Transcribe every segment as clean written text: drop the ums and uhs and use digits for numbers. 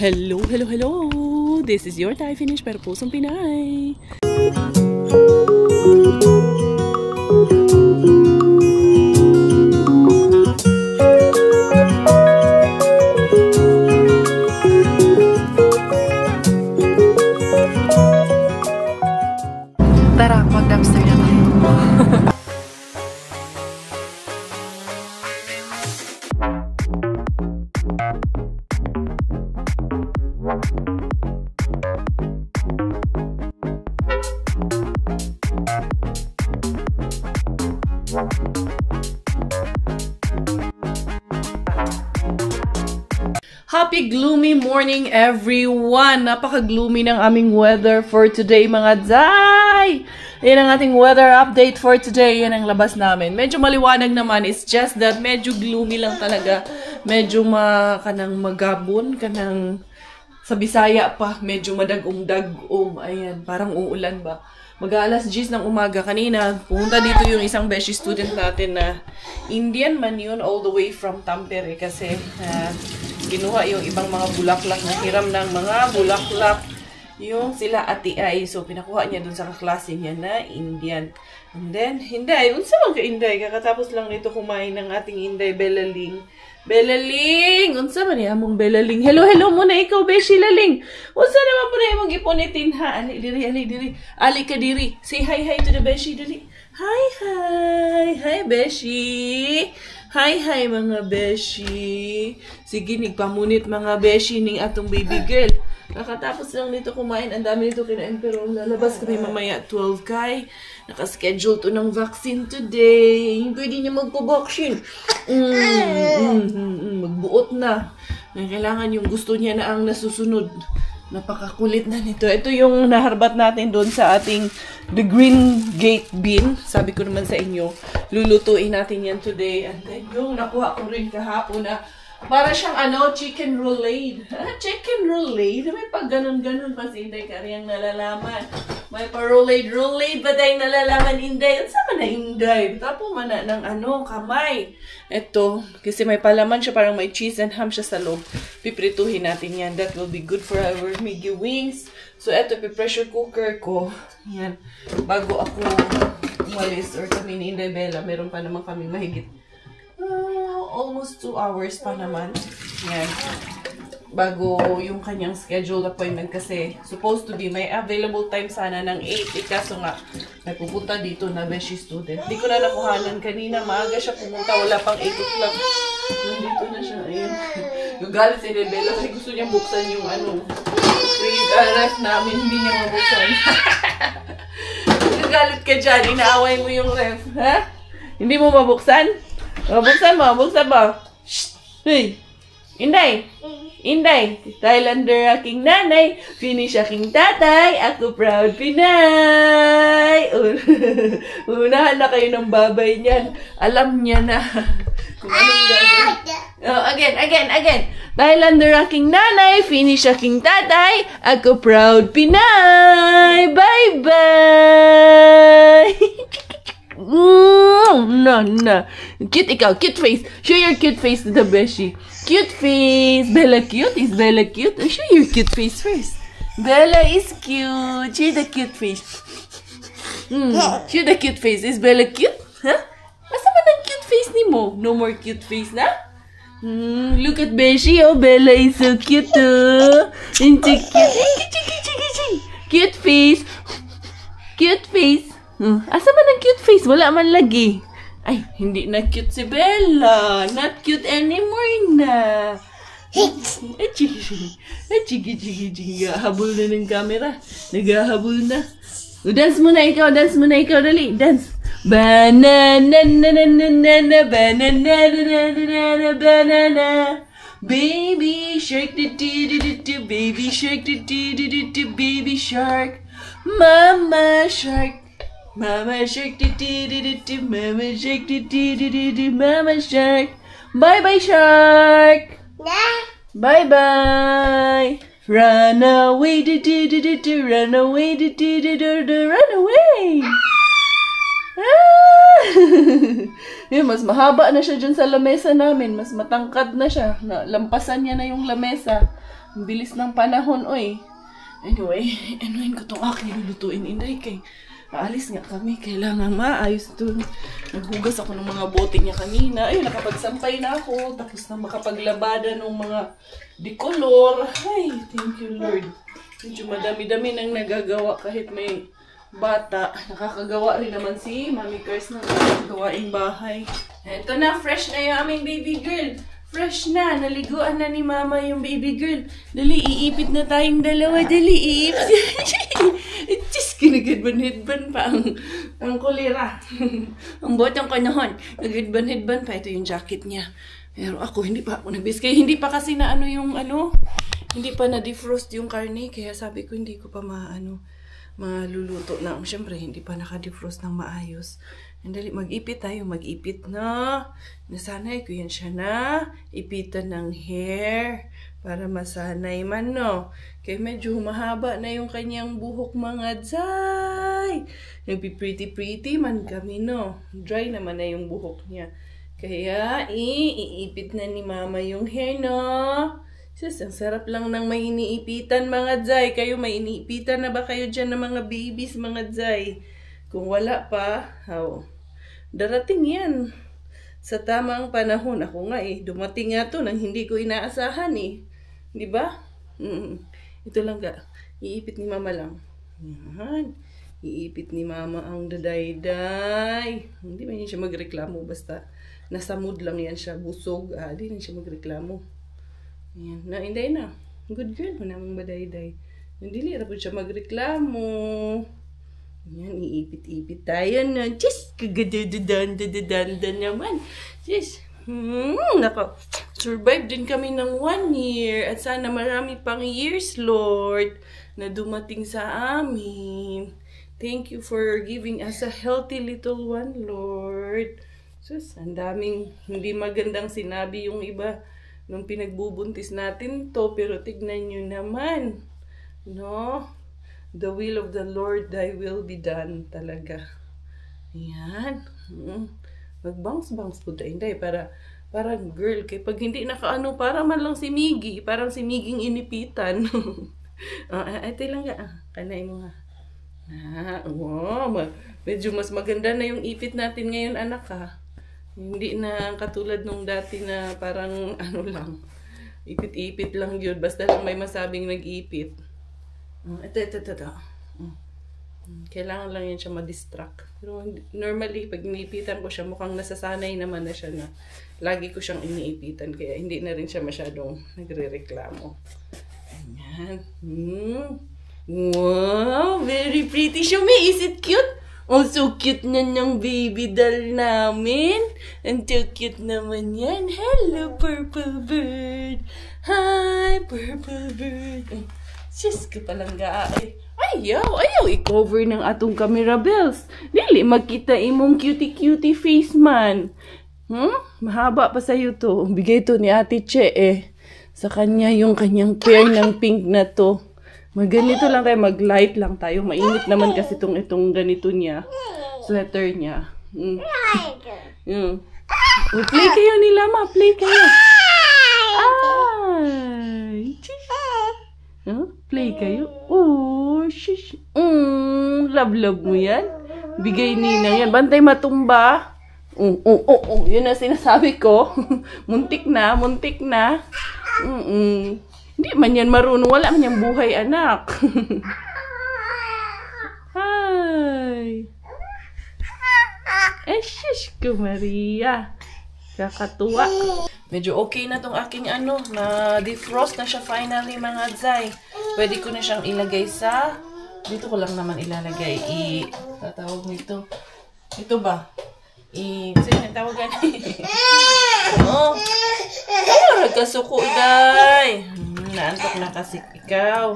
Hello, hello, hello! This is your Thai finish pero pusong Pinay. Tara, mag-dumpster na tayo. Happy gloomy morning everyone! Napaka-gloomy ng aming weather for today mga Zay! Yan ang ating weather update for today. Yan ang labas namin. Medyo maliwanag naman. It's just that medyo gloomy lang talaga. Medyo kanang magabon, kanang sa Bisaya pa. Medyo madagom-dagom. Ayan, parang uulan ba? Mag-aalas 10 ng umaga kanina. Pumunta dito yung isang beshi student natin na Indian man yun all the way from Tampere kasi kinuha yung ibang mga bulaklak na hiram ng mga bulaklak yung sila ati ay. So, pinakuha niya dun sa kaklase niya na Indian. And then, Hinday. Unsa man ka Hinday? Kakatapos lang nito kumain ng ating Hinday Belaling. Belaling! Unsa man niya mong Belaling? Hello, hello muna ikaw, Beshi Laling. Unsa naman po na yung mag-iponitin ha? Ali diri. Ali ka diri. Say hi to the Beshi, dali. Hi. Hi, Beshi. Hi, mga Beshi. Sige, nigpamunit mga Beshi ning atong baby girl. Nakatapos lang nito kumain. Ang dami nito kinain pero lalabas kami mamaya 12 kay. Nakaschedule to ng vaccine today. Pwede niya magpo-vaccine. Magbuot na. Kailangan yung gusto niya na ang nasusunod. Napakakulit na nito. Ito yung naharbat natin doon sa ating the green gate bean. Sabi ko naman sa inyo, lulutuin natin yan today. And then yung nakuha ko rin kahapon na para siyang chicken roulade. Chicken roulade? May pag ganun-ganun pa si Inday Karyang nalalaman. May pa roulade ba tayong nalalaman, Inday? At sama na Inday? Tapo man na ng kamay. Ito, kasi may palaman siya, parang may cheese and ham siya sa loob. Piprituhin natin yan. That will be good for our Miggy wings. So, ito, pressure cooker ko. Yan. Bago ako umalis or kami ni Inday Bella, meron pa naman kami mahigit almost 2 hours pa naman. Yan. Bago yung kanyang scheduled appointment kasi supposed to be may available time sana ng 8. Kaso nga, nagpupunta dito na beshi student. Di ko na nakuhanan kanina. Maaga siya pumunta. Wala pang 8 o'clock. Nandito na siya. Ayun. Gagalit si Rebella kasi gusto niya buksan yung ref namin. Hindi niya mabuksan. Gagalit ka dyan. Inaaway mo yung ref. Ha? Hindi mo mabuksan? Buksan mo. Shh! Hey! Inday! Thailander aking nanay, finish aking tatay, ako proud Pinay! Unahan na kayo ng babay niyan. Alam niya na kung anong gagawin. Again. Thailander aking nanay, finish aking tatay, ako proud Pinay! Bye-bye! No. Cute ikaw. Cute face. Show your cute face to the Beshi. Cute face. Bella cute? Is Bella cute? Show your cute face first. Bella is cute. Show the cute face. Show the cute face. Is Bella cute? Huh? Asa ba ng cute face ni mo? No more cute face na? Look at Beshi. Oh, Bella is so cute. Cute. Cute face. Cute face. Asa man ang cute face? Wala man lagi. Ay, hindi na cute si Bella. Not cute anymore na. Chigi. Habol na ng camera. Naghahabol na. Dance muna ikaw, dali. Dance. Banana. Baby shark, baby shark, baby shark. Mama shark. Mama shark, mama shark, mama shark. Bye shark. Bye. Run away, run away, run away. Mas mahaba na siya dyan sa lamesa namin. Mas matangkad na siya. Lampasan niya na yung lamesa. Ang bilis ng panahon, oy. Anyway, anuhin ko itong aking lulutuin, Inday, kay aalis nga kami. Kailangan maayos ito. Naghugas ako ng mga bote niya kanina. Ayun, nakapagsampay na ako. Tapos na makapaglabada ng mga decolor. Ay, thank you, Lord. Medyo madami-dami nang nagagawa kahit may bata. Nakakagawa rin naman si Mami Kers ng gawaing bahay. Ito na, fresh na yung aming baby girl. Fresh na, naliguan na ni Mama yung baby girl. Dali, iipit na tayong dalawa. Dali, iipit. Just kinagidban-hidban pa ang kulira. Ang botong kanahon. Nagidban-hidban pa. Ito yung jacket niya. Pero ako, hindi pa ako nabiskay. Hindi pa kasi na hindi pa na-defrost yung karne. Kaya sabi ko, hindi ko pa maluluto na. Siyempre, hindi pa naka-defrost ng maayos. Dali, mag-ipit tayo. Mag-ipit na. Nasanay ko yan siya na. Ipitan ng hair. Para masanay man, no? Kaya medyo mahaba na yung kanyang buhok, mga zay. Nagpi-pretty-pretty man kami, no? Dry naman na yung buhok niya. Kaya, iipit na ni Mama yung hair, no? Sus, ang sarap lang ng may iniipitan, mga zay. Kayo, may iniipitan na ba kayo dyan ng mga babies, mga zay? Kung wala pa, darating yan. Sa tamang panahon, ako nga dumating nga to nang hindi ko inaasahan Di ba? Ito lang iipit ni Mama lang. Yan. Iipit ni Mama ang dadayday. Hindi man yan siya magreklamo, basta nasa mood lang yan siya, busog. Di na siya magreklamo. Yan. Inday na. Good girl mo namang badayday. Hindi lira po siya magreklamo. Yan, iipit-ipit tayo na. Just, kagadadadanda naman. Just, nako. Survive din kami ng 1 year. At sana marami pang years, Lord, na dumating sa amin. Thank you for giving us a healthy little one, Lord. Sus, ang daming hindi magandang sinabi yung iba nung pinagbubuntis natin to. Pero tignan nyo naman. No? The will of the Lord, thy will be done talaga. Ayan. Mag-bounce-bounce po tayo. Hindi, parang girl. Kaya pag hindi nakaano, para man lang si Miggy. Parang si Miggy inipitan. Ito lang ka. Kanay mo nga. Medyo mas maganda na yung ipit natin ngayon, anak ha. Hindi na katulad nung dati na parang lang. Ipit-ipit lang yun. Basta lang may masabing nag-ipit. Ito. Kailangan lang yan siya ma-distract. Pero normally, pag iniipitan ko siya, mukhang nasasanay naman na siya na lagi ko siyang iniipitan. Kaya hindi na rin siya masyadong nagre-reklamo. Ayan. Wow! Very pretty, Shumi! Is it cute? Oh, so cute na ng baby doll namin. And so cute naman yan. Hello, purple bird. Hi, purple bird. Sis ka palang ayaw i-cover ng atong camera bells. Dili, magkita imong cutie-cutie face man. Mahaba pa sa'yo to. Bigay to ni Ate Che sa kanya yung kanyang pair ng pink na to. Maganito lang tayo, mag-light lang tayo. Mainit naman kasi itong ganito niya. Sweater niya. Play kayo nila, ma. Play kayo. Ay. Play kayo. Oh, shish. Love mo yan. Bigay ninang yan. Bantay matumba. Yun ang sinasabi ko. Muntik na. Hindi man yan marunong. Wala man yan buhay, anak. Hi. Shish ko, Maria. Kakatuwa. Medyo okay na tong aking na defrost na siya finally, mga zay. Pwede ko na siyang ilagay sa, dito ko lang naman ilalagay, tatawag nito. Ito ba? Sino yung tawagan? Kasuko, day. Naantok na kasi ikaw.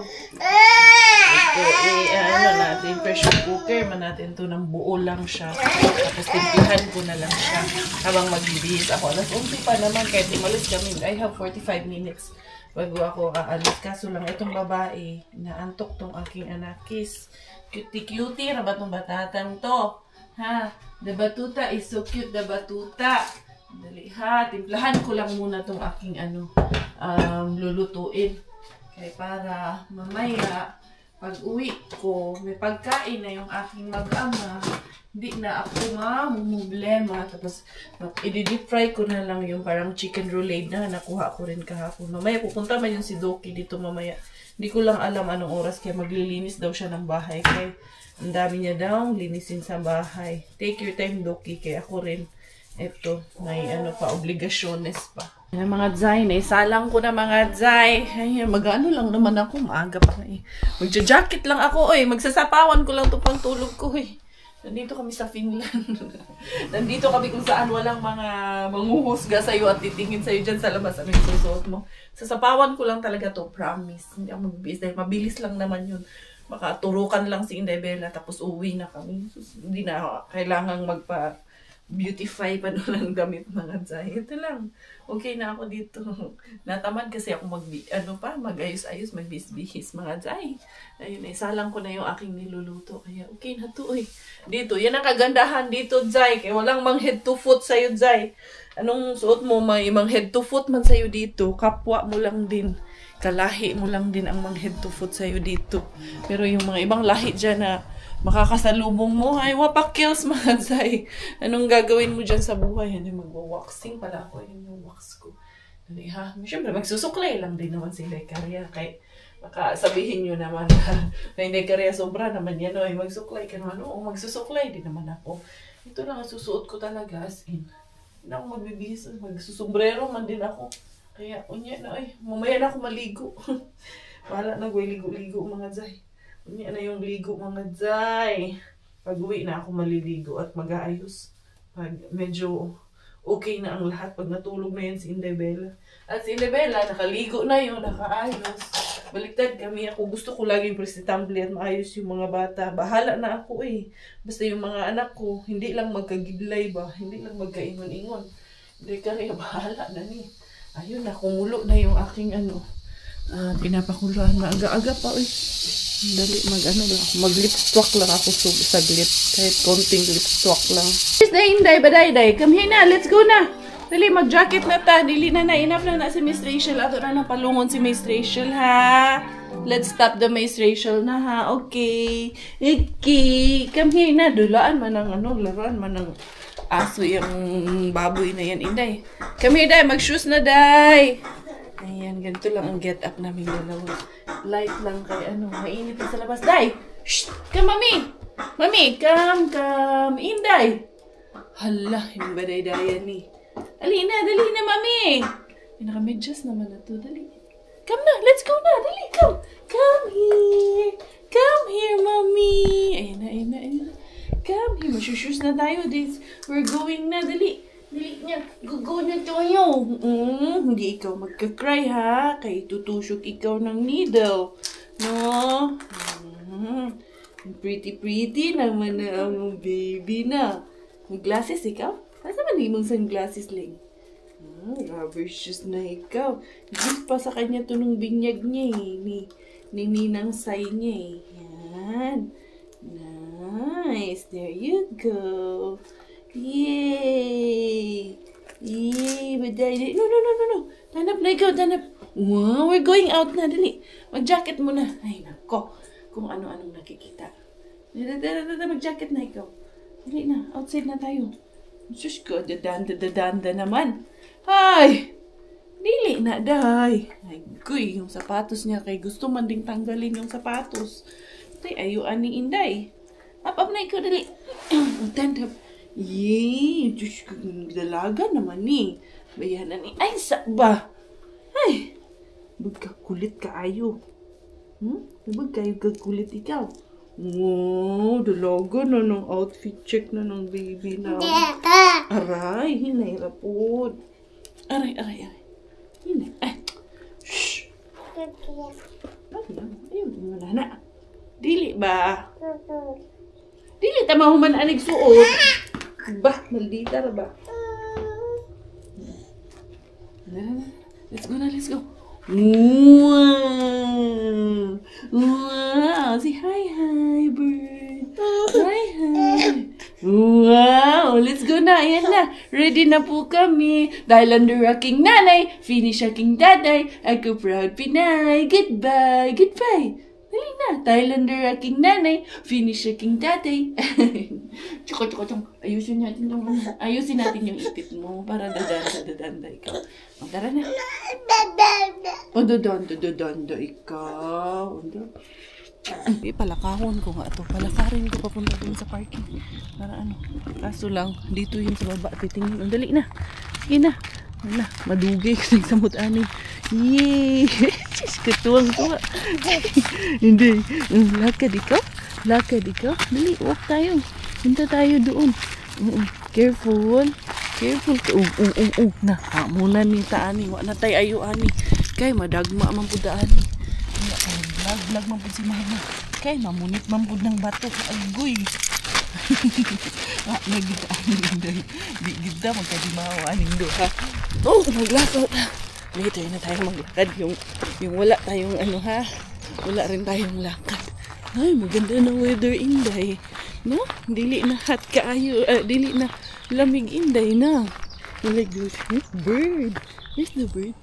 Ito, natin, pressure cooker, natin to ng buo lang siya. Tapos timpihan ko na lang siya habang magbibihis ako. Nag-umpi pa naman kahit umalis kami. I have 45 minutes bago ako aalis. Kaso lang itong babae, naantok tong aking anakis. Cutie-cutie na ba itong batatan to? Ha? The batuta is so cute, the batuta. Dali ha, timplahan ko lang muna itong aking lulutuin. Kaya para mamaya, pag uwi ko, may pagkain na yung aking mag-ama, hindi na ako nga problema. Tapos, i-deep fry ko na lang yung parang chicken roulade na nakuha ko rin kahapon. Mamaya, pupunta man yung si Doki dito mamaya. Hindi ko lang alam anong oras kaya maglilinis daw siya ng bahay. Kaya ang dami niya daw linisin sa bahay. Take your time, Doki. Kaya ako rin, eto, may obligasyones pa. Ayan, mga Zay, naisalang ko na mga Zay. Ayan, mag-ano lang naman ako, maaga pa eh. Magja-jacket lang ako, oy. Magsasapawan ko lang itong pangtulog ko, eh. Nandito kami sa Finland. Nandito kami kung saan walang mga manghuhusga sa'yo at titingin sa'yo dyan sa labas. Ano yung susuot mo? Sasapawan ko lang talaga to, promise. Hindi ako magbibis dahil mabilis lang naman yun. Baka turukan lang si Inday Bella tapos uwi na kami. Hindi na kailangang beautify pa doon ang damit mga Zay. Ito lang. Okay na ako dito. Natamad kasi ako mag-ayos-ayos, magbihis-bihis mga Zay. Ayun, isalang ko na yung aking niluluto. Kaya okay na to eh. Dito, yan ang kagandahan dito Zay. Kaya walang mang head to foot sa'yo Zay. Anong suot mo, may mang head to foot man sa'yo dito. Kapwa mo lang din. Kalahi mo lang din ang mang head to foot sa'yo dito. Pero yung mga ibang lahi dyan na makakasalubong mo, ay wapakils mga Zay. Anong gagawin mo dyan sa buhay? Ano, magwa-waxing pala ako. Yun yung wax ko. Ano, ha? Siyempre, magsusuklay lang din naman si Inday Karya. Kaya, baka sabihin nyo naman na Inday Karya sobra naman yan. Ay, magsuklay ka naman. Oo, magsusuklay din naman ako. Ito lang ang susuot ko talaga as in. Hindi ako magbibihis. Magsusombrero man din ako. Kaya, unya na, ay, mamaya na ako maligo. Bahala na, ligo-ligo mga Zay. Unya na yung ligo mga Zay. Pag uwi na ako maliligo at mag-aayos. Pag medyo okay na ang lahat. Pag natulog na yan si Inday Bella. At si Inday Bella, nakaligo na yun, nakaayos. Baliktad kami. Ako gusto ko laging presentable at maayos yung mga bata. Bahala na ako eh. Basta yung mga anak ko, hindi lang magkagidlay ba? Hindi lang magkaingon-ingon. Hindi ka rin, bahala na ni. Ayun na, kumulo na yung aking pinapakuluan. Maaga-aga pa eh. Dali, mag-lip swak lang ako saglit. Kahit konting lip swak lang. Here's the Inday, baday-day. Come here na, let's go na. Dali, mag-jacket na ta. Dili na enough na si Miss Rachel. Ato na napalungon si Miss Rachel, ha? Let's stop the Miss Rachel na, ha? Okay. Okay. Come here na. Dulaan man ng laruan man ng aso yung baboy na yan, Inday. Come here, Day. Mag-shoes na, Day. Ayan, ganito lang ang get up namin dalawa. Light lang kay mainit na sa labas. Day! Shh! Come, Mami! Mami, come! Inday! Hala, yung baday-dayan ni. Dali na, Mami! Pinaka-medyas naman na to. Dali. Come na, let's go na. Dali, come! Come here, Mami! Ayan na. Come here, masushoes na tayo. We're going na, dali. Dili niya, gugo na tayo. Hindi ikaw magka-cry ha. Kaya tutusok ikaw ng needle. No? Pretty naman na ang baby na. May glasses ikaw? Asa man yung sunglasses lang? Rubber shoes na ikaw. Gift pa sa kanya to nung binyag niya eh. Ni Ninang Say niya eh. Yan. Nice. There you go. Yay! Baday. No. Tanap na ikaw, tanap. Wow, we're going out na. Dali. Mag-jacket muna. Ay, nako. Kung ano-anong nakikita. Mag-jacket na ikaw. Dali na. Outside na tayo. Sus ko, dadanda naman. Ay! Dili na, day. Ay, guy, yung sapatos niya. Kay gusto man ding tanggalin yung sapatos. Tay, ayuan ni Inday. Up na ikaw, dali. Tanap. Yay! Diyos ko, dalaga naman ni. Bayanan ni. Ay, ba? Ay! Bagkakulit ka ayo. Bagkakulit ikaw. Wow! Dalaga na ng outfit check na ng baby na. Aray! Hinahirap po. Aray. Hinay. Ay! Shhh! Ayun, na. Dili ba? Dili tama human anig suot. Bah, maldita ba? Let's go. Wow! Say hi, bird. Hi. Wow! Let's go na. Ayan na, ready na po kami. Dahil under aking nanay, finish aking daday. Ako proud Pinay. Goodbye, goodbye. Dali na, dahil under aking nanay, finish aking daday. Tsuk. Ayusin natin yung ipit mo para dadanda ikaw. O, tara na. O, dadanda ikaw. Palakahon ko nga ito. Palakarin ko papunta dun sa parking. Para ano. Kaso lang, dito yun sa baba. Titingin. Ang dali na. Sige na. Wala. Madugay kasi sa mutani. Yay! Katuwang-tuwa. Hindi. Lakad ikaw. Dali, walk tayo. Punta tayo doon. Careful. Na. Muna ni taani. Wala na tayo ayo ani. Kay madagma man po daani. Vlog man po si mama. Kay mamunit man po ng bato. Agoy. Nagdaan. Di gida magkadimawa nindo ha. Oh, maglakad. Later na tayo maglakad. Yung wala tayong ano ha. Wala rin tayong lakad. Ay, maganda ng weather, Inday. No? Dili na hot kaayo. Dili na lamig, Inday na. You like this? Bird. Where's the bird?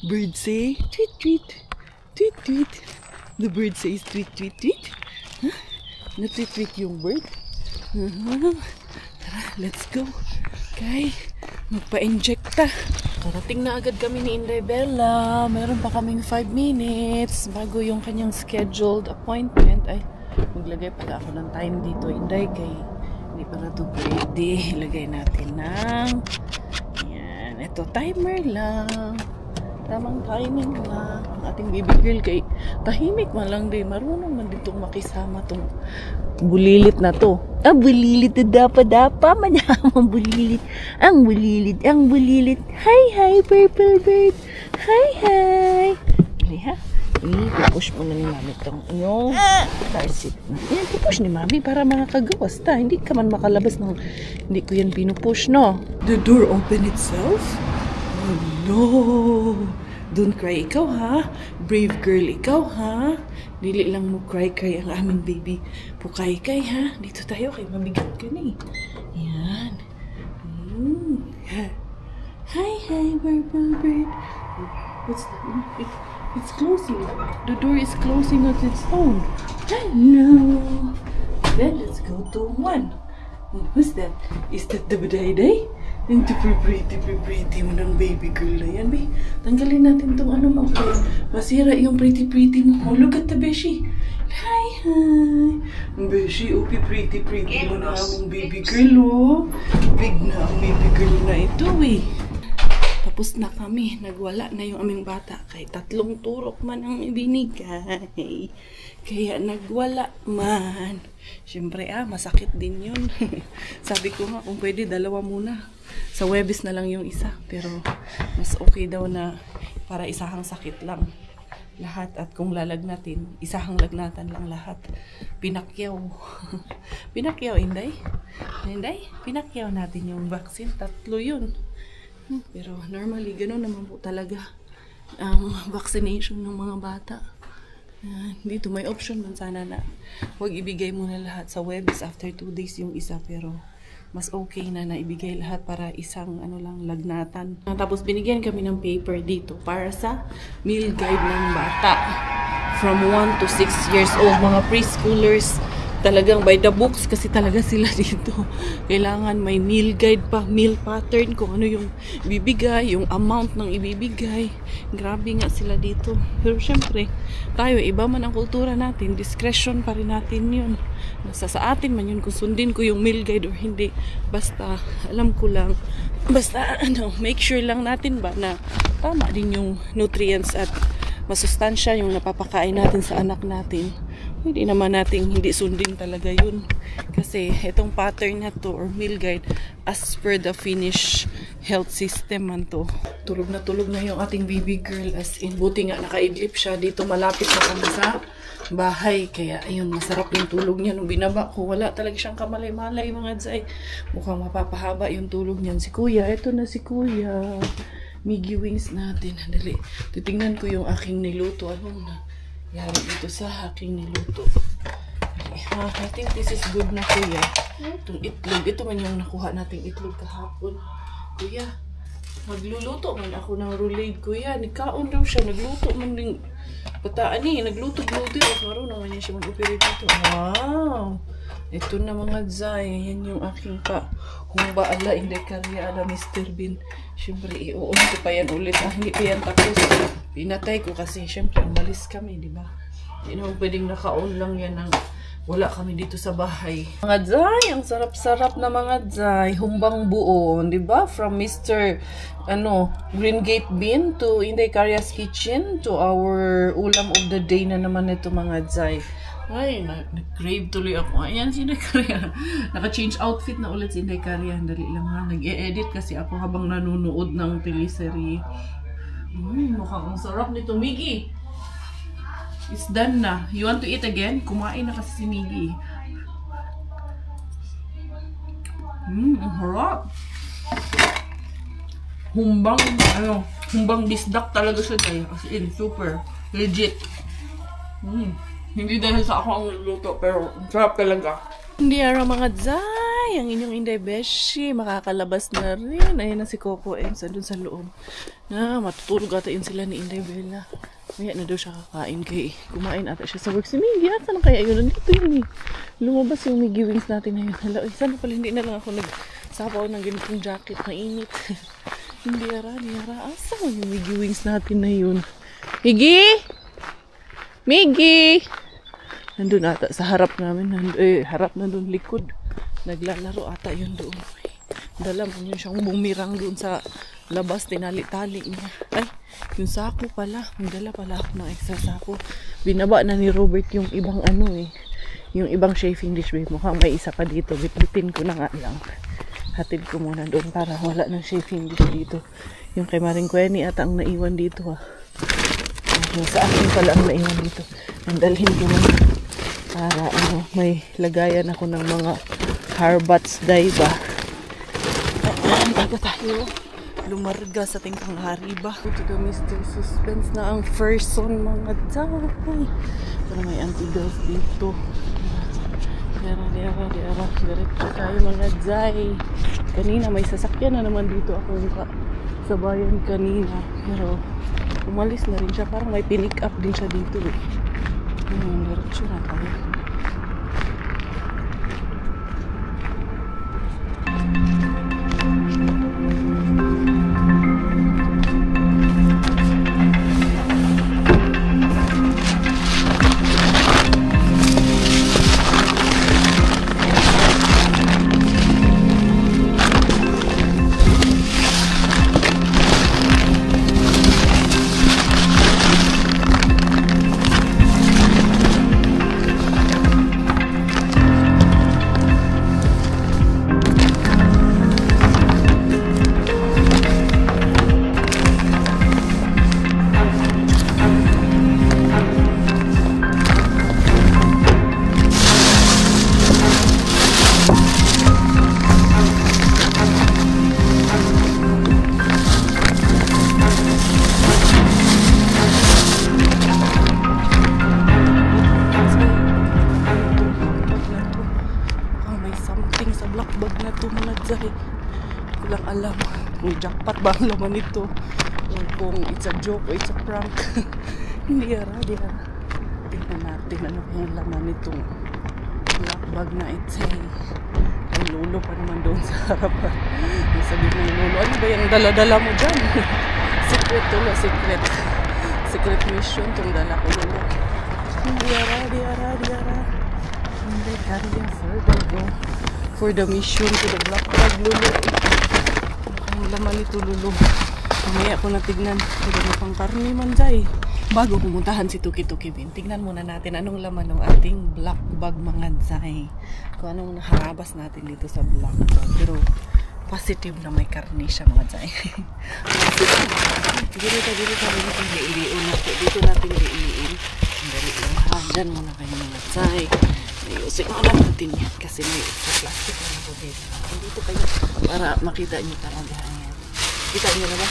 Bird say, tweet, tweet. Tweet, tweet. The bird says tweet, tweet, tweet. Huh? Na-tweet, tweet yung bird. Tara, let's go. Okay, magpa-injecta. Parating na agad kami ni Inday Bella. Meron pa kaming 5 minutes bago yung kanyang scheduled appointment. Ay, maglagay pala ako ng time dito, Inday, kay hindi pa na ito ready. Ilagay natin ng yan, ito timer lang. Tamang timing lang. Ang ating baby girl kay tahimik man lang din. Marunong man ditong makisama tong bulilit na to. Bulilit na dapa-dapa. Manamang bulilit. Ang bulilit. Hi, purple bird. Hi. Dali ha. Pupush mo na ni mami itong yung car seat. Yan, pupush ni mami para makakagawas ta. Hindi ka man makalabas ng hindi ko yan pinupush, no? The door open itself? Oh no! Don't cry ikaw ha. Brave girl ikaw ha. Dili lang mo cry ang aming baby. Pukay ha. Dito tayo kay mabigat ka na eh. Yan. Hi, purple bird. What's that? It's closing. The door is closing on its own. Hello. Then let's go to 1. Who's that? Is that the Day? Yung pretty mo ng baby girl na yan, be. Tanggalin natin tong ano mo. Okay. Masira yung pretty mo. Oh, look at the Beshi. Hi. Beshi, pretty mo na aming baby girl, oh. Big na ang baby girl na ito, eh. Tapos na kami. Nagwala na yung aming bata. Kay 3 turok man ang ibinigay. Kaya nagwala man. Siyempre, masakit din yun. Sabi ko nga, kung pwede, 2 muna. Sa Webis na lang yung isa. Pero, mas okay daw na para isahang sakit lang lahat. At kung lalagnatin, isahang lagnatan lang lahat. Pinakyaw. Pinakyaw, Inday? Inday? Pinakyaw natin yung vaccine. 3 yun. Pero, normally, gano'n naman po talaga ang vaccination ng mga bata. Dito may option man sana na huwag ibigay muna lahat sa Webis after 2 days yung isa, pero mas okay na naibigay lahat para isang lagnatan. Tapos binigyan kami ng paper dito para sa meal guide ng bata from 1 to 6 years old, mga preschoolers. Talagang by the books kasi talaga sila dito. Kailangan may meal guide pa, meal pattern, kung ano yung bibigay, yung amount ng ibibigay. Grabe nga sila dito. Pero syempre, tayo, iba man ang kultura natin, discretion pa rin natin yun. Nasa sa atin man yun kung sundin ko yung meal guide or hindi. Basta, alam ko lang, basta make sure lang natin ba na tama din yung nutrients at masustansya yung napapakain natin sa anak natin. Hindi naman natin hindi sundin talaga yun. Kasi itong pattern na to or meal guide as per the Finnish health system man to. Tulog na yung ating baby girl, as in buti nga nakaidlip siya. Dito malapit na kami sa bahay. Kaya ayun, masarap yung tulog niya. Nung binaba ko, wala talaga siyang kamalay-malay mga dzay. Mukhang mapapahaba yung tulog niyan. Si Kuya, eto na si Kuya. Miggy wings natin. Dali. Titingnan ko yung aking niluto. Ano na? Yari dito sa aking niluto. I think this is good na, kuya. Itong itlog. Ito man yung nakuha nating itlog kahapon. Kuya, magluluto man ako ng roulade, kuya. Nagkaon daw siya. Nagluto man din. Bataan eh. Nagluto-gluto. Marunong man niya siya mag-operate dito. Wow! Ito na mga Zay. Yan yung aking humba ala. Hindi karya ala Mr. Bean. Siyempre, iuun ko pa yan ulit. Hindi pa yan tapos. Pinatay ko kasi siyempre, umalis kami, di ba? Hindi naman pwedeng naka-on lang yan ng wala kami dito sa bahay. Mga Zay, ang sarap-sarap na mga Zay. Humbang buo, di ba? From Mr. Green Gate Bean to Inday Karya's Kitchen to our ulam of the day na naman ito mga Zay. Ay, nag-crave tuloy ako. Ayan si Inday Karya. Naka-change outfit na ulit si Inday Karya. Dali lang ha. Nag-e-edit kasi ako habang nanonood ng teleserye. Mukhang ang sarap nito, Miggy. It's done na. You want to eat again? Kumain na kasi si Miggy. Ang harap. Humbang bisdak talaga siya tayo. As in, super. Legit. Hindi dahil sa ako ang nagluto, pero sarap talaga. Hindi ara mga Zay, ang inyong Inday Beshi, makakalabas na rin. Ayun na si Coco Ems, andun sa loob. Matutulog ata yun sila ni Inday Bella. Kaya na daw siya kakain kay kumain ata siya sa work. Si Miggy, saan kaya yun? Nandito yun eh. Lumabas yung Miggy wings natin na yun. Hala, sana pala hindi na lang ako nagsapaw ng ganitong jacket, mainit. Hindi ara. Asa mo yung Miggy wings natin na yun? Miggy! Nandun ata sa harap namin. Harap na doon, likod. Naglalaro ata yun doon. Dala mo yun siyang bumirang doon sa labas. Tinali-tali niya. Ay, yung sako pala. Magdala pala ako ng extra sako. Binaba na ni Robert yung ibang yung ibang chafing dish. Mukhang may isa pa dito. Bitbitin ko na nga lang. Hatid ko muna doon para wala ng chafing dish dito. Yung kay Maring Kweni ata ang naiwan dito ha. Yung sa akin pala ang naiwan dito. Nandalhin ko muna. Para may lagayan ako ng mga harbats diba. Bago tayo lumarga sa tingkang hariba. Ito to Mr. Suspense na ang first song mga Zay. Pero may anti-girls dito. Diara. Diretso tayo mga Zay. Kanina may sasakyan na naman dito ako sa bayan kanina. Pero umalis na rin siya. Parang may pinick up din siya dito eh. Diretso na tayo. Walang alam kung jackpot ba ang laman nito o kung it's a joke o it's a prank. Hindi ara. Tingnan natin ano yung laman nitong black bag na ito. Ay lolo pa naman doon sa harapan. Sabi ng lolo, ano ba yung dala-dala mo dyan? Secret to na, secret mission tong dala ko lolo. Hindi ara. Hindi kaya for the mission to the black bag lolo. Ang laman nito lolo. Mamaya ko natignan. Pero pang karni man Zay. Bago pumuntahan si Tuki-Tuki Bin, tignan muna natin anong laman ng ating black bag mga Zay. Kung anong naharabas natin dito sa black bag. Pero positive na may karni siya mga Zay. Dito natin liiliin. Dali lang ha. Diyan muna kayo mga Zay. Ayusin mo lang natin yan kasi may plastic na po dito. Dito kayo para makita nyo talaga yan. Kita nyo na ba?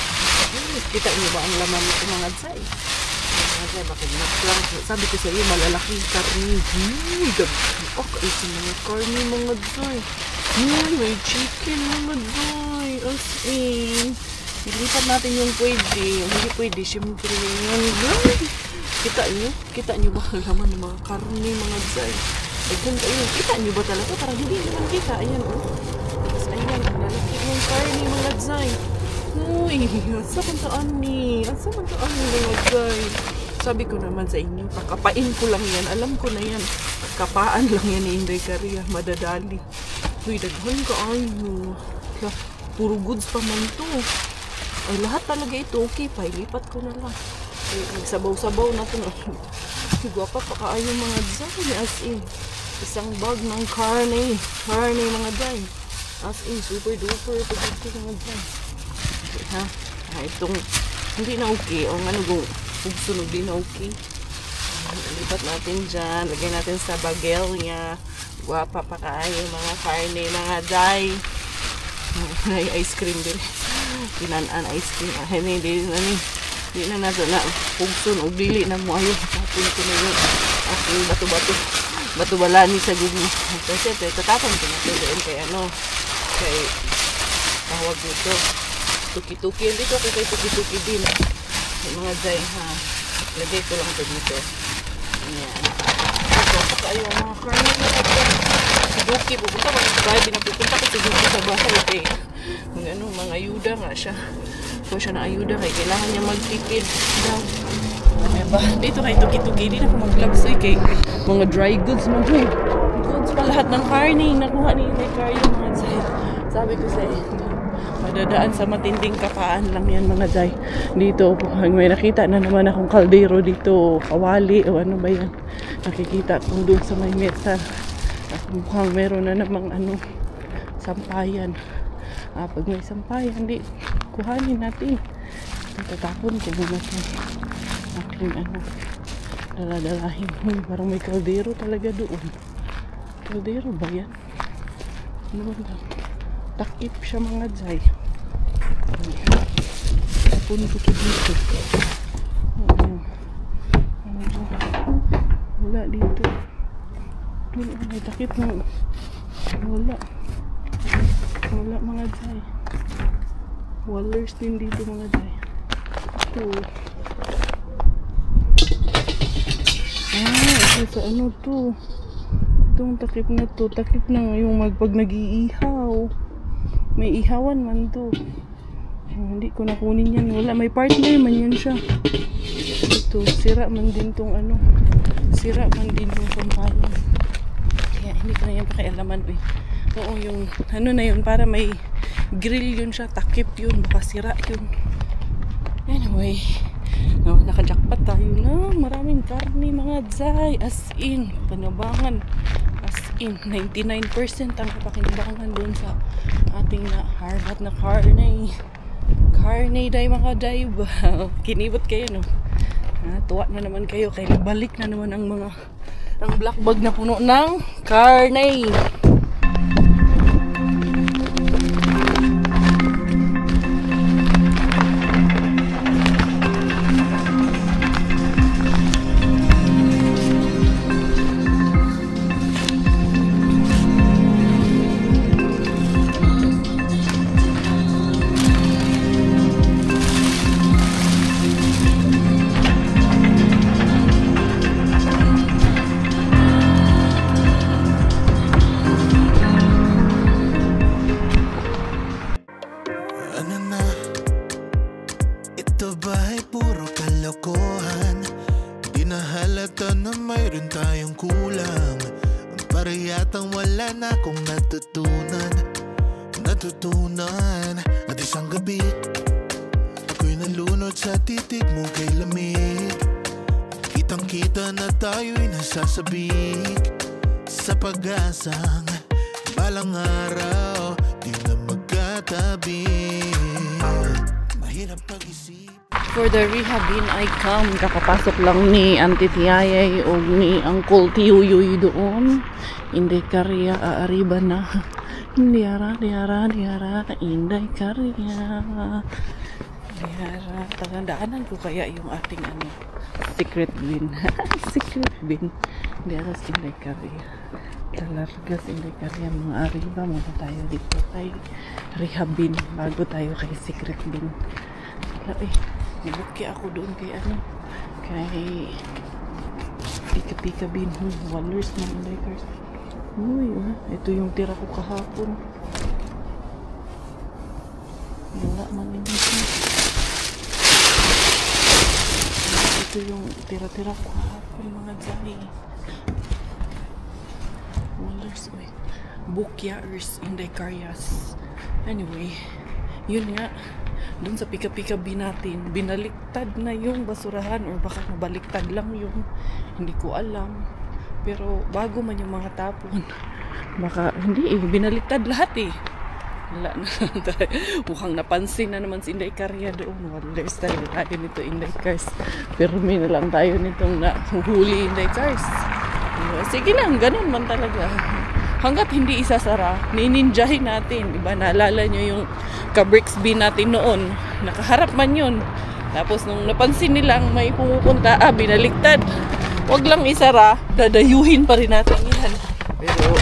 Kita nyo ba ang laman nito mga Zay? Kasi bakit nag-prank. Sabi ko sa iyo, malalaki karni. Kaisi mga karni mga Day. May chicken mga Day. As in, ilipat natin yung pwede. Hindi pwede, siyempre yan. Kita nyo ba laman ng mga karni mga Day? Kita nyo ba talaga? Parang hindi naman kita. Ayan Tapos ayan, lalaki yung karni mga Day. Uy, asa man taan ni mga Day. Sabi ko naman sa inyo, kakapain ko lang yan. Alam ko na yan. Kapaan lang yan ni Inday Caria. Madadali. Uy, daghan ka ayo. Puro goods pa man to. Ay, lahat talaga ito. Okay pa, ilipat ko na lang. Ay, nagsabaw-sabaw na ito. Gwapa pa kaayo mga Day. As in, isang bag ng carne mga Day. As in, super duper. Pagod ko mga Day. Ha? Itong hindi na okay o ano kung sunog din na okay. Lipat natin dyan, lagay natin sa bagel niya. Guwapa pa kaayo mga karne mga Day. May ice cream din, pinanaan ice cream. Hindi na nato na pugsun o dili na mo ayo. Tapon ko na yun aking bato balani sa gugu. Kasi tatapon ko na ito doon kay tawag nito tuki-tuki. Dito ako kay tuki-tuki din. Mga Day, ha. Lagay ko lang ito dito. Ayan. Ito, kayo mga karne na ito. Si Duki, pupunta ko sa bahay. Pinapupunta ko si Duki sa bahay. Okay. Mga ayuda nga siya. Kung siya na ayuda, kailangan niya magtipid daw. Diba? Dito kay tuki-tuki. Hindi na ako mag-vlogsoy kay mga dry goods. Mga goods pa lahat ng karne. Nakuha ni Inday Caria mga Day. Sabi ko sa madadaan sa matinding kapaan lang yan mga Day. Dito may nakita na naman akong kaldero dito, kawali o ano ba yan, nakikita ko doon sa may mesa. Mukhang meron na namang sampayan. Pag may sampayan, di kuhanin natin. Tatapon ko muna ito aking daladalahin. Parang may kaldero talaga doon. Kaldero ba yan? Ano ba? Takip siya mga Day. Tapon ko ito dito. Wala dito. May takip na. Wala mga Day. Wallers din dito mga Day. Ito. Ito sa to. Itong takip na to. Takip na yung pag nag-iihaw. May ihawan man to. Hindi ko nakunin yan. Wala. May partner man yan siya. Ito. Sira man din tong Sira man din tong sampayan. Kaya hindi ko na yan pakialaman. Oo, yung na yun. Para may grill yun siya. Takip yun. Baka sira yun. Anyway. Nakajakpat tayo na. Maraming karne mga Day. As in. Panabangan. As in. 99% ang kapakinabangan dun sa ating harbat na karne Day mga Day. Kinibot kayo no. Tuwa na naman kayo kaya balik na naman ang black bag na puno ng karne. Yatang wala na akong natutunan at isang gabi ako'y nalunod sa titig mo kay lamig. Kitang kita na tayo'y nasasabik sa pag-asang balang araw di na magkatabi. Mahirap pag-isip. For the rehab in I come. Kakapasok lang ni Auntie Tiayay o ni Uncle Tiyuyuy doon. Inday Caria aariba na. Diara Inday Caria. Yara, tandaanan ko kaya yung ating ano, secret bin. Secret bin. Hindi aras Inday Korea. Talargas Inday Korea mga ariba. Muna tayo dito kay rehab bin bago tayo kay secret bin. Wala nibuki ako doon kay ano, kay pika-pika bin. Wonders na Inday Korea. Uy, ito yung tira ko kahapon. Wala man ito. Ito yung tira-tira ko kahapon mga Zay. Wonders, Bukyars Inday Karyas. Anyway, yun nga. Doon sa pika-pika bin natin, binaliktad na yung basurahan or baka nabaliktad lang yung hindi ko alam. Pero bago man yung mga tapon, baka hindi binaliktad lahat wala na. Mukhang napansin na naman si Inday Karya doon. Wonders tayo nito Inday Cars. Pero may na lang tayo nitong nahuhuli Inday Cars. Sige lang, ganun man talaga. Hanggat hindi isasara, nininjahin natin. Diba, naalala nyo yung ka-bricks bin natin noon. Nakaharap man yun. Tapos nung napansin nilang may pumupunta, binaliktad. Wag lang isara, dadayuhin pa rin natin yan. Pero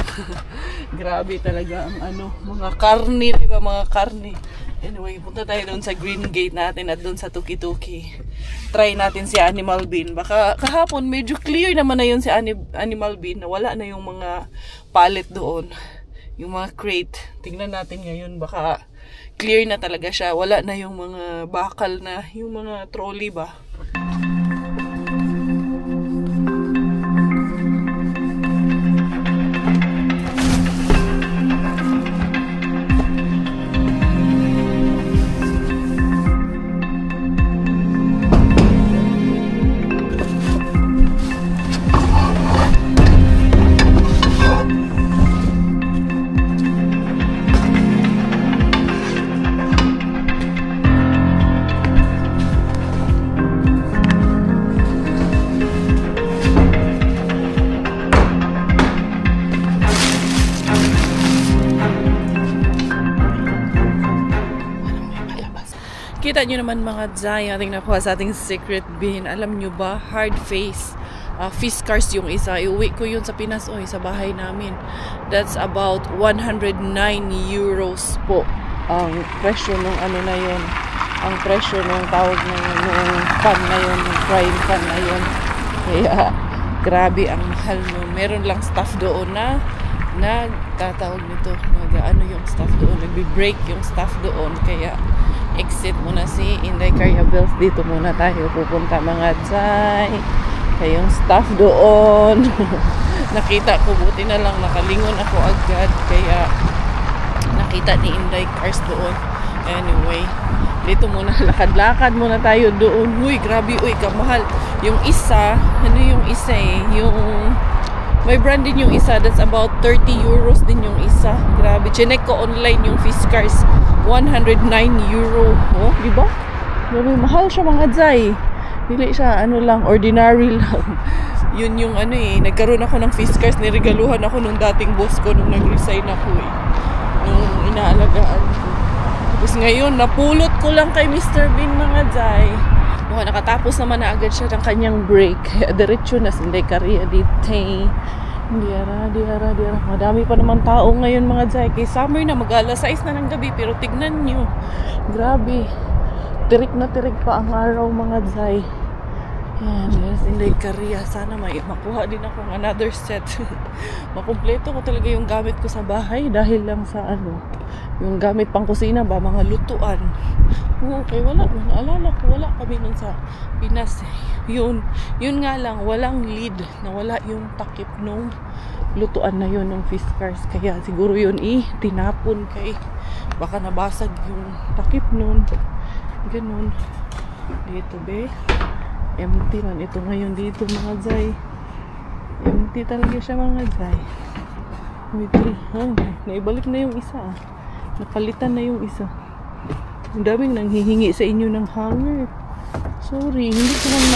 grabe talaga ang ano, mga karne, diba, mga karne. Anyway, punta tayo doon sa Green Gate natin at doon sa Tuki-Tuki. Try natin si Animal Bin. Baka kahapon medyo clear naman na yun si Animal Bin. Wala na yung mga pallet doon. Yung mga crate. Tingnan natin ngayon. Baka clear na talaga siya. Wala na yung mga bakal na, yung mga trolley ba. Kita nyo naman mga Zay, ating nakuha sa ating secret bin. Alam nyo ba, hard face, Fiskars yung isa. Iuwi ko yun sa Pinas, sa bahay namin. That's about 109 euros po. Ang presyo nung ano na yun. Ang presyo nung tawag na yun, nung pan na yun, nung frying pan na yun. Kaya, grabe ang mahal nun. Meron lang staff doon na nagtatawag nito. Ano yung staff doon? Nagbe-break yung staff doon. Kaya, exit muna si Inday Karya Bells. Dito muna tayo pupunta mga Zay. Kayong staff doon. Nakita ko, buti na lang nakalingon ako agad. Kaya nakita ni Inday Cars doon. Anyway, dito muna, lakad-lakad muna tayo doon. Uy, grabe, kamahal. Yung isa, ano yung isa yung may brand din yung isa, that's about 30 euros din yung isa. Grabe, chinek ko online yung Fiskars, 109 euro. Oh, di ba? Grabe, mahal siya mga Zay. Hindi siya, lang, ordinary lang. Yun yung nagkaroon ako ng Fiskars, niregaluhan ako nung dating boss ko nung nag-resign ako nung inaalagaan ko. Tapos ngayon, napulot ko lang kay Mr. Bean mga Zay. Nakatapos naman na agad siya ng kanyang break. Diretso na Inday Karya dito. Diara. Madami pa naman tao ngayon mga Zay. Kay summer na, mag-alas 6 na ng gabi. Pero tignan nyo. Grabe. Tirik na tirik pa ang araw mga Zay. Yan, Inday Karya. Sana may makuha din akong another set. Makumpleto ko talaga yung gamit ko sa bahay. Dahil lang sa yung gamit pang kusina ba, mga lutuan. Okay, wala. Naalala ko, wala kami nun sa Pinas. Yun nga lang, walang lid. Nawala yung takip nung lutuan na yun ng Fiskars. Kaya siguro yun tinapon kay baka nabasag yung takip nun. Ganun. Dito be. Empty man ito ngayon dito mga Zay. Empty talaga siya mga Zay. Wait, naibalik na yung isa. Napalitan na yung isa. Ang daming nanghihingi sa inyo ng hanger. Sorry, hindi ko lang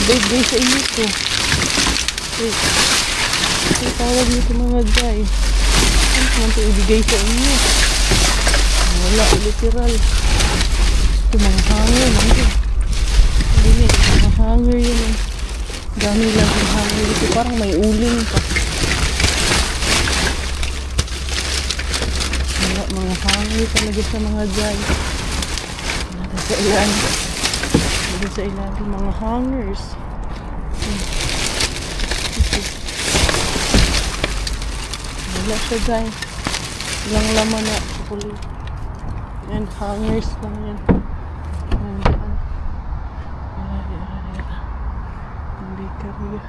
ibigay sa inyo to. Wait. Ito tawag nito mga Zay. Ano naman ito ibigay sa inyo? Wala, literal. Ito mga hanger. Mga hanger yun. Dami lang yung hanger dito. Parang may uling pa. Mga hanger talaga sa mga dyan. Nada sa ilalim. Nada sa ilalim mga hangers. Wala siya dyan. Ilang laman na. Chocolate. Yan, hangers lang yan. Hindi kariya.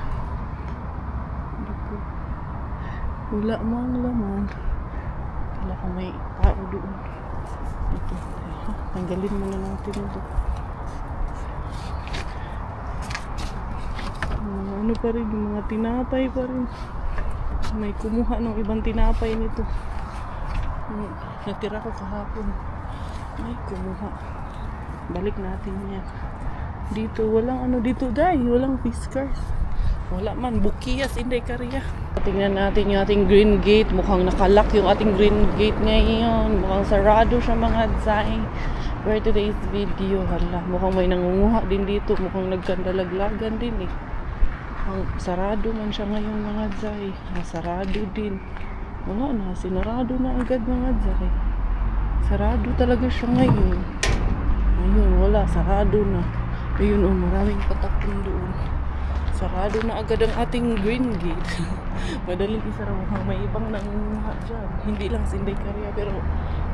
Wala mang laman. Wala kang may tao doon. Ito. Tanggalin mo na natin ito. Ano pa rin, yung mga tinapay pa rin. May kumuha ng ibang tinapay nito. Natira ko kahapon. May kumuha. Balik natin yan. Dito, walang ano dito dahil. Walang fiskars. Wala man. Bukiyas, hindi kariya. Tingnan natin yung ating green gate. Mukhang nakalock yung ating green gate ngayon. Mukhang sarado siya mga zay. For today's video, hala. Mukhang may nangunguha din dito. Mukhang nagkandalaglagan din eh. Sarado man siya ngayon mga zay. Sarado din. Wala na. Sinarado na agad mga zay. Sarado talaga siya ngayon. Ayun, wala. Sarado na. Ayun oh, maraming patakon doon. Sarado na agad ang ating green gate. Madaling isara mo. May ibang nangunguha dyan. Hindi lang sinday karya. Pero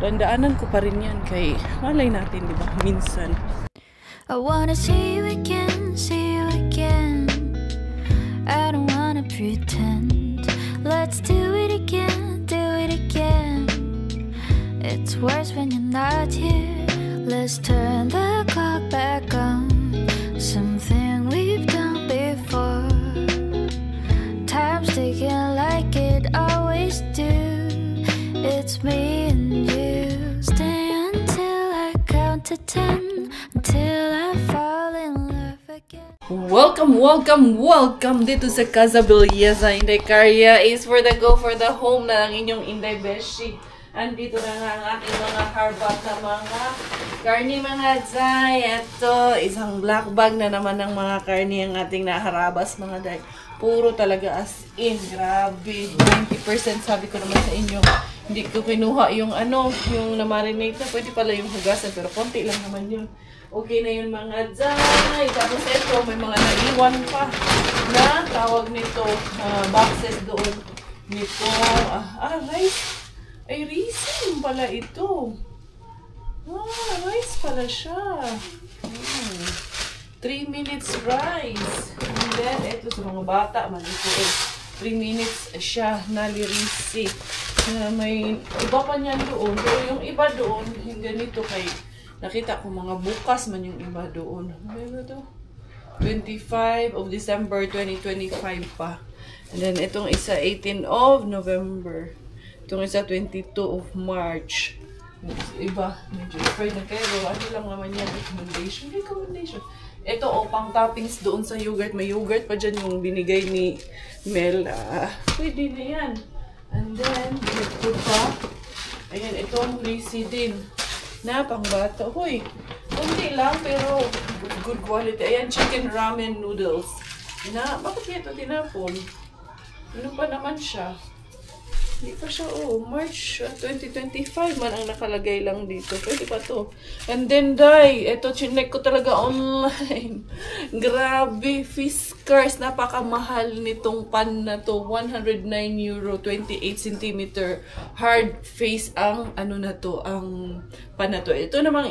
dandaanan ko pa rin yan. Kay malay natin, di ba? Minsan. I wanna see you again, see you again. I don't wanna pretend. Let's do it again, do it again. It's worse when you're not here. Let's turn the clock back on. Something we've done before. Time's ticking like it always do. It's me and you. Stay until I count to 10. Until I fall in love again. Welcome, welcome, welcome dito sa Casa Belleza. Inday Karya is for the go for the home na lang inyong Inday Beshi. Andito na nga ang ating mga harbat na mga karni mga zay. Ito, isang black bag na naman ng mga karni ang ating naharabas mga day. Puro talaga as in. Grabe. 90% sabi ko naman sa inyo. Hindi ko kinuha yung ano, yung na-marinate na. Pwede pala yung hugasan pero konti lang naman yun. Okay na yun mga zay. Tapos ito, may mga naiwan pa na tawag nito, boxes doon. Nito, rice. Ay, raisin pala ito. Rice pala siya. 3 minutes rice. And then, ito sa mga bata, man ito 3 minutes siya nalirisi. May iba pa niyan doon. Pero yung iba doon, yung ganito kay nakita ko mga bukas man yung iba doon. Ano ito? 25 of December 2025 pa. And then, itong isa 18 of November. Itong isa 22 of March. Iba, medyo afraid na kayo. Ano lang naman yan? Recommendation. Ito, pang toppings doon sa yogurt. May yogurt pa dyan yung binigay ni Mel. Pwede na yan. And then, ito pa. Ayan, itong Lisi din. Na, pang bata. Hoy, kunti lang, pero good quality. Ayan, chicken ramen noodles. Na, bakit ito tinapon? Ano pa naman siya? Hindi pa siya, March 2025 man ang nakalagay lang dito. Pwede pa to. And then, ito, chinek ko talaga online. Grabe, Fiskars. Napakamahal nitong pan na to. €109, 28 cm. Hard face ang, ano na to, ang pan na to. Ito namang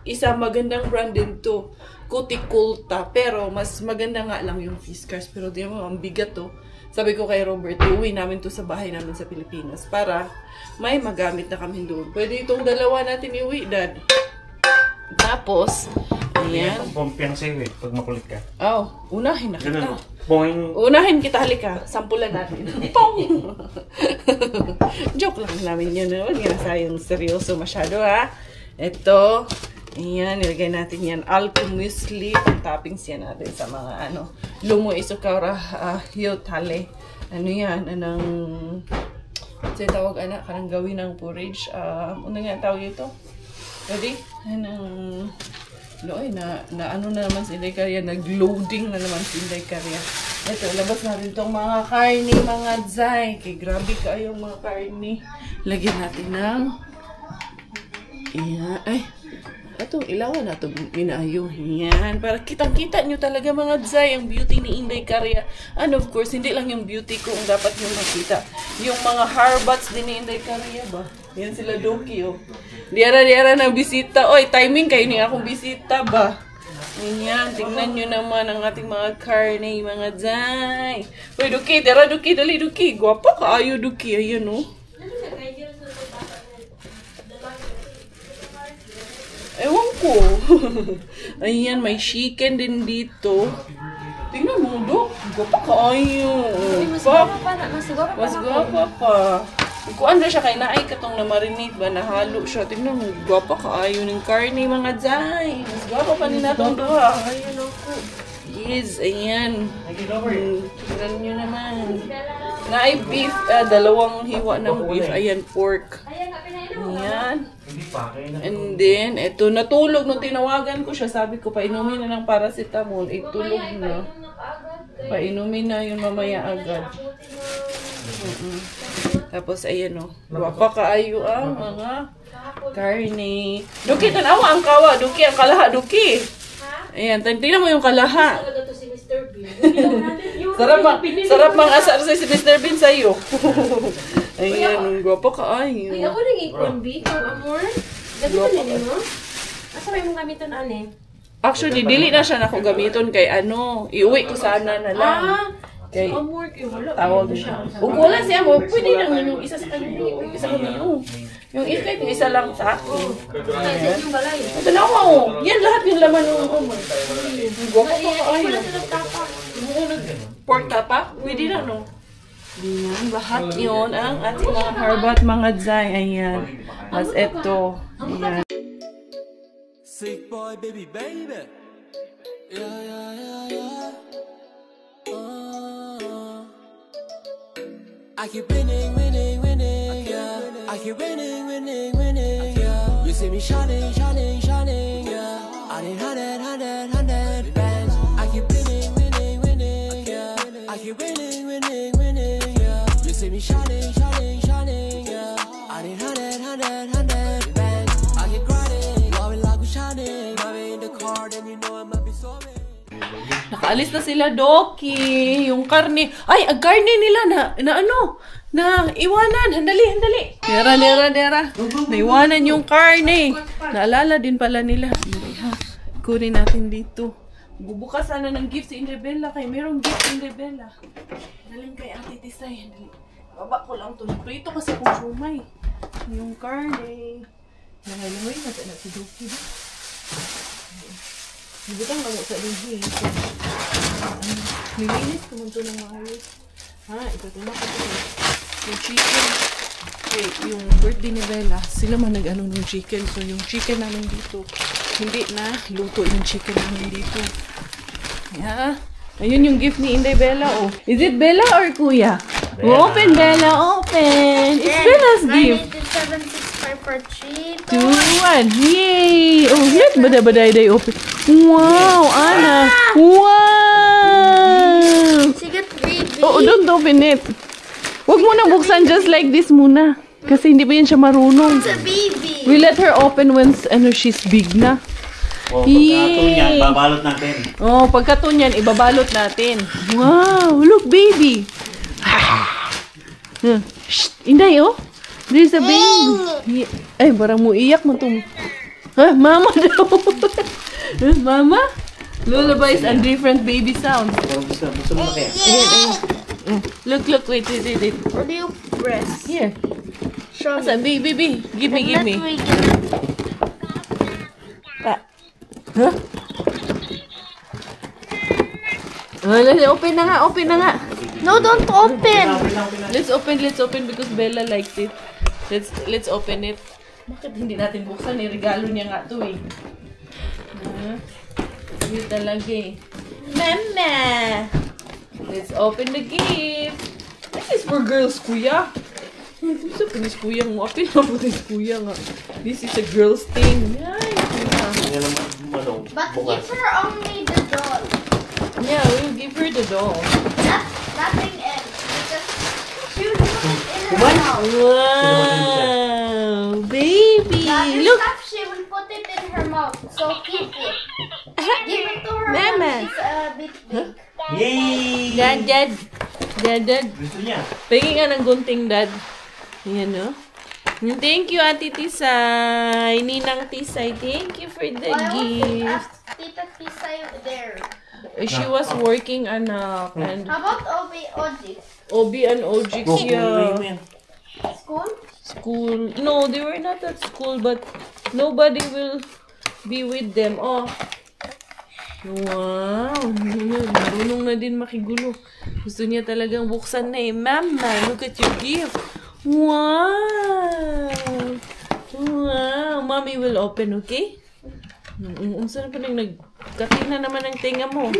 isa magandang brand din to. Kutikulta. Pero, mas maganda nga lang yung Fiskars. Pero, di mo, ang bigat to. Sabi ko kay Robert, uwi namin to sa bahay namin sa Pilipinas para may magamit na kami doon. Pwede itong dalawa natin iuwi, Dad. Tapos, ayan. Pompiang sa'yo eh, pag makulit ka. Unahin na kita. Boing. Unahin kita, halika. Sampulan natin. Pong! Joke lang namin yun. Huwag nga sayang seryoso masyado, ha? Ito. Ayan, nilagay natin yan. Alcomuesli. Ang toppings yan natin sa mga lumo isukara yotale. Ano yan? Anong tawag anak? Kanang gawin ng porridge. Ano nga tawag ito? Ready? Ayan ang... Loy, na ano na naman si Inday Karya. Nag-loading na naman si Inday Karya. Ito, labas natin itong mga karne, mga zay. Kay grabe kayong mga karne. Lagyan natin ng... Ayan. Ay, ito, ilawan na ito. Minayo. Ayan. Para kitang-kita nyo talaga mga zay ang beauty ni Inday Karya. And of course, hindi lang yung beauty ko ang dapat nyo makita. Yung mga harbats din ni Inday Karya ba? Yan sila Doki, oh. Diara na bisita. Oy, timing kayo ni akong bisita ba? Ayan, tingnan nyo naman ang ating mga karne, mga zay. Uy, Doki, tara Doki, dali Doki. Gwapa ka, ayo Doki. Ayan, oh. Ewan ko. Ayan, may chicken din dito. Tingnan mo, Dok. Gwapa ka, ayo. Mas gwapa pa na. Mas gwapa pa. Kuan na siya kay naay katong na marinate ba nahalo siya. Tingnan mo, gwapa kaayo ning karne mga zay. Mas gwapa pa ni natong duha. Ayun ako. Yes, ayan. Tingnan nyo naman. Naay beef, dalawang hiwa ng beef. Ayan, pork. Ayan. And then, eto, natulog nung tinawagan ko siya. Sabi ko, painumin na ng paracetamol. Itulog na. Painumin na yun mamaya agad. Tapos, ayan o. Wapa kaayo ang mga karne. Duki, tanawa ang kawa. Duki, ang kalaha. Duki. Ayan, tingnan mo yung kalaha. Sarap mang asar sa si Mr. Bean sa'yo. Ayan, wapa kaayo. Ay, ako nang ikonbi. Amor. Gamiton din mo? Asa may mong gamiton, ane? Actually, dili na siya na ko gamiton kay ano. Iuwi ko sana na lang. Kay Amor, wala. tawag siya. Kung wala siya mo, pwede lang yung isa sa kanya. Isa kami yung. Yung isa lang sa akin. Sa inyong balay. Ito na ako. Yan lahat yung laman ng umay. Yung guwapo pa ka ay. Pork tapa? Pwede na no? Ayan, lahat yun ang ating mga harbat, mga zay. Ayan. Mas eto. Ayan. Sick boy, baby, baby. Yeah. I keep winning, yeah. I keep winning, yeah. You see me shining, yeah. I need 100 bands. I keep winning, yeah. I keep winning, yeah. You see me shining, yeah. I need 100 bands. I keep grinding, loving like we're shining. I'm in the car, then you know I might be soaring. Nakaalis na sila, Doki. Yung karne. Ay, ang karne nila na iwanan. Handali. Dera. Naiwanan yung karne. Naalala din pala nila. Ha, kunin natin dito. Bubukas sana ng gift si Indrebella. Kay merong gift si Indrebella. Daling kay Ate Tisay. Handali. Baba ko lang ito. Ito kasi kung sumay. Yung karne. Nangalumoy na si Doki. Butang lang sa ligi. Nilinis ko man ito ng maayos. Ha, ito na ko ito. Yung chicken. Okay, yung birthday ni Bella, sila man nag-ano ng chicken. So, yung chicken namin dito, hindi na luto yung chicken namin dito. Yeah. Ayun yung gift ni Inday Bella, oh. Is it Bella or Kuya? Bella. Open, Bella, open! It's Bella's gift! 9765 for 3, 2, 1. Yay! Oh, let baday open. Wow, Anna! Wow! She got baby. Oh, don't open it. Huwag mo na buksan just like this muna. Kasi hindi pa yan siya marunong. It's a baby. We let her open once she's big na. O, pagkatun yan, babalot natin. Oh, pagkatun yan, ibabalot natin. Wow, look baby. Shh, Inday, oh. There's a baby. Ay, parang mo iyak mo itong... Ha? Mama daw. Mama? Lullabies and different baby sounds. Gusto mo na kaya? Ayan. Look, wait. What do you press? Here. Show Asa, baby. Give me. Huh? Open na nga. No, don't open. Let's open because Bella likes it. Let's open it. Bakit hindi natin buksan? Regalo niya nga to eh. Yun talaga eh. Mama! Let's open the gift. This is for girls, kuya. Sa pulis kuya mo. Apil na pulis kuya nga. This is a girl's thing. Ay, Yan ang manong. But Bukas. give her only the doll. yeah, we'll give her the doll. Nothing else. Because she would put it in her Kumain? mouth. Wow! Baby! The other Look! stuff, she will put it in her mouth. So keep it. Give it to her Mama. when she's a bit big. Yay! Dad! Gusto niya. Pagin nga ng gunting, Dad. Ayan, no? Thank you, Ate Tisay. Ninang Tisay, thank you for the Why was gift. Tita Tisay there? She was working, anak. And How about Oji? Obi and Ojix, yeah. School? School. No, they were not at school, but nobody will be with them. Oh. Wow. Marunong na din makigulo. Gusto niya talagang buksan na eh. Mama, look at your gift. Wow. Wow. Mommy will open, okay? Saan pa nang nagkatina naman ang tinga mo?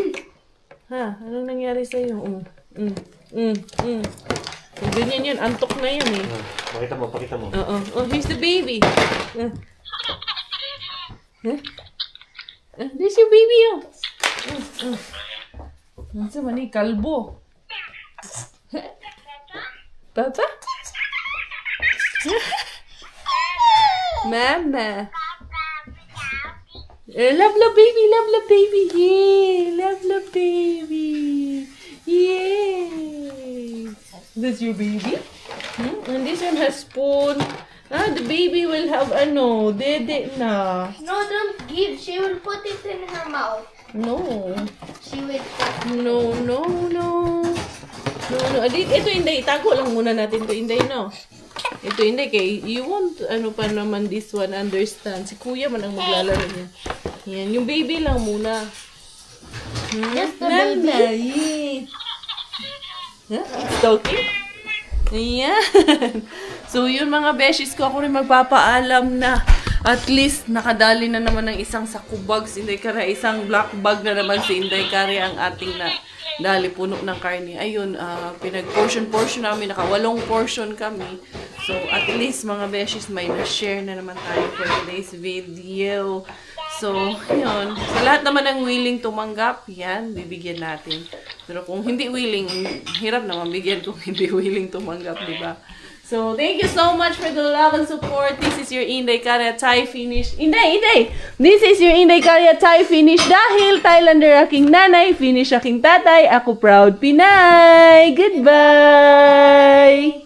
Ha? Anong nangyari sa'yo? Ganyan yan. Antok na yan eh. Pakita mo, pakita mo. Oo. Oh, here's the baby. There's your baby, oh. Nasa man eh, kalbo. Papa? Mama. Love baby, love baby. Yay, love baby. Yay. That's your baby? And this one has spoon. The baby will have dede na. No, don't give. She will put it in her mouth. No. She will. No. Ito hindi, itago lang muna natin to Inday, no? Ito hindi, kay you won't, pa naman this one, understand. Si kuya man ang maglalaro niya. Yan, yung baby lang muna. Just the Mama, baby. yeah. It's okay? Ayan. So, yun mga beshies ko, ako rin magpapaalam na at least nakadali na naman ng isang sakubag si Inday Kari, isang black bag na naman si Inday Kari ang ating na dali puno ng karne. Ayun, pinag-portion namin, naka-8 portion kami. So, at least mga beshies, may na-share na naman tayo for today's video. So, yun. Sa lahat naman ng willing tumanggap, yan, bibigyan natin. Pero kung hindi willing, hirap naman bigyan kung hindi willing tumanggap, di ba? So, thank you so much for the love and support. This is your Inday Kari Thai finish. Inday! This is your Inday Kari Thai finish dahil Thailander aking nanay, finish aking tatay, ako proud Pinay! Goodbye!